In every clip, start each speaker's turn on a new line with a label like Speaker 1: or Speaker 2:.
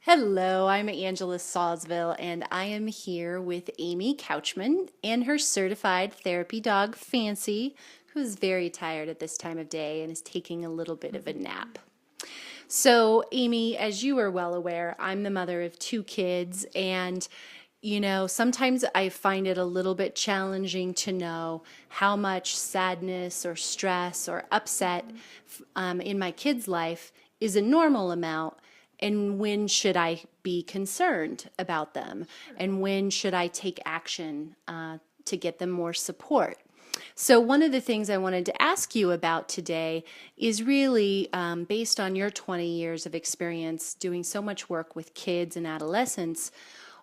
Speaker 1: Hello, I'm Angela Sawsville, and I am here with Amy Couchman and her certified therapy dog, Fancy, who's very tired at this time of day and is taking a little bit of a nap. So, Amy, as you are well aware, I'm the mother of two kids, and sometimes I find it a little bit challenging to know how much sadness or stress or upset in my kid's life is a normal amount, and when should I be concerned about them, and when should I take action to get them more support. So, one of the things I wanted to ask you about today is really based on your 20 years of experience doing so much work with kids and adolescents.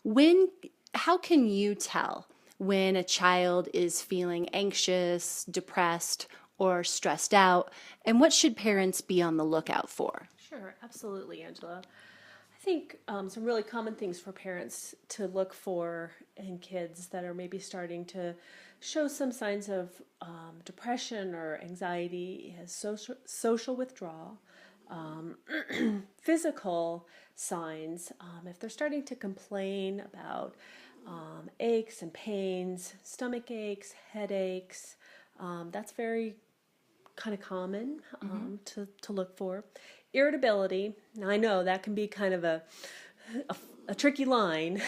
Speaker 1: When, how can you tell when a child is feeling anxious, depressed, or stressed out, and what should parents be on the lookout for?
Speaker 2: Sure, absolutely, Angela. I think some really common things for parents to look for in kids that are maybe starting to show some signs of depression or anxiety is social withdrawal, um, physical signs. If they're starting to complain about aches and pains, stomach aches, headaches, that's very kind of common to look for. Irritability. Now I know that can be kind of a tricky line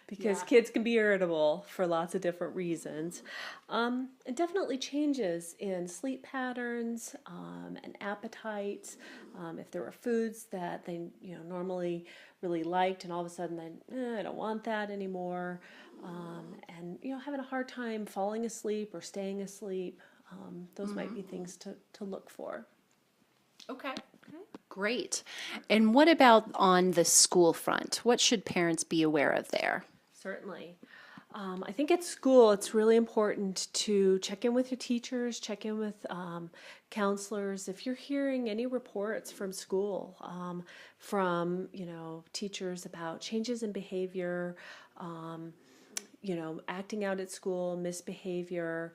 Speaker 2: because
Speaker 1: Yeah.
Speaker 2: kids can be irritable for lots of different reasons. And definitely changes in sleep patterns and appetites. If there were foods that they normally really liked and all of a sudden I don't want that anymore. And having a hard time falling asleep or staying asleep. Those might be things to look for.
Speaker 1: Okay. Great. And what about on the school front? What should parents be aware of there?
Speaker 2: Certainly. I think at school it's really important to check in with your teachers, check in with counselors. If you're hearing any reports from school, from teachers about changes in behavior, acting out at school, misbehavior,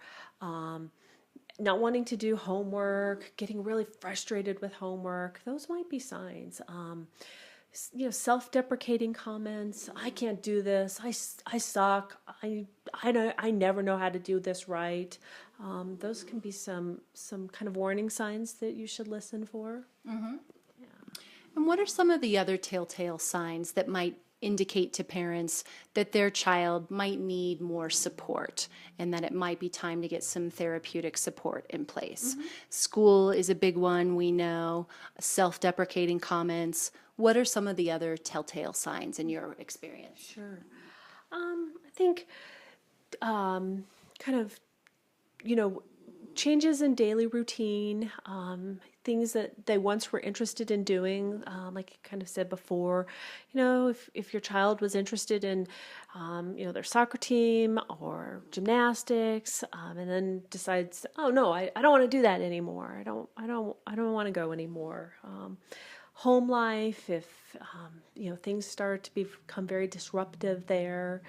Speaker 2: not wanting to do homework, getting really frustrated with homework, those might be signs. Self-deprecating comments. I can't do this. I suck. I never know how to do this right. Those can be some kind of warning signs that you should listen for.
Speaker 1: And what are some of the other telltale signs that might indicate to parents that their child might need more support and that it might be time to get some therapeutic support in place? School is a big one, we know, self deprecating comments. What are some of the other telltale signs in your experience?
Speaker 2: Sure. I think kind of you know, changes in daily routine, things that they once were interested in doing, like I kind of said before, if your child was interested in, their soccer team or gymnastics, and then decides, oh no, I don't want to do that anymore. I don't want to go anymore. Home life, if things start to become very disruptive there.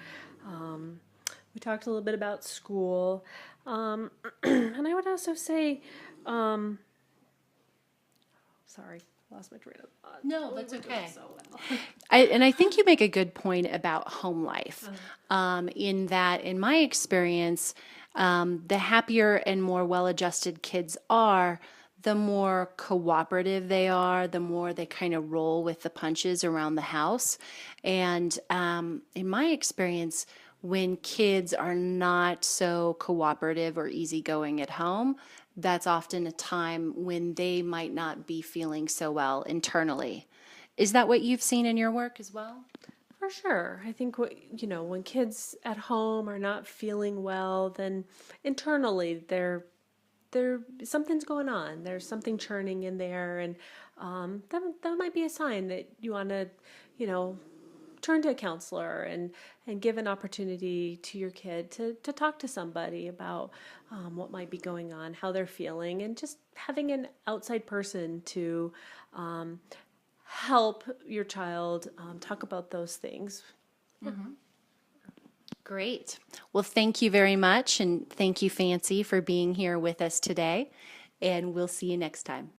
Speaker 2: We talked a little bit about school. And I would also say, sorry, lost my train of thought.
Speaker 1: No,
Speaker 2: We
Speaker 1: that's
Speaker 2: were doing
Speaker 1: okay.
Speaker 2: so well.
Speaker 1: And I think you make a good point about home life, in that, in my experience, the happier and more well adjusted kids are, the more cooperative they are, the more they kind of roll with the punches around the house. And in my experience, when kids are not so cooperative or easygoing at home, that's often a time when they might not be feeling so well internally. Is that what you've seen in your work as well?
Speaker 2: For sure. I think when kids at home are not feeling well, then internally they're something's going on. There's something churning in there, and that might be a sign that you want to, you know, turn to a counselor and give an opportunity to your kid to talk to somebody about what might be going on, how they're feeling, and just having an outside person to um, help your child talk about those things.
Speaker 1: Great. Well, thank you very much. And thank you, Fancy, for being here with us today. And we'll see you next time.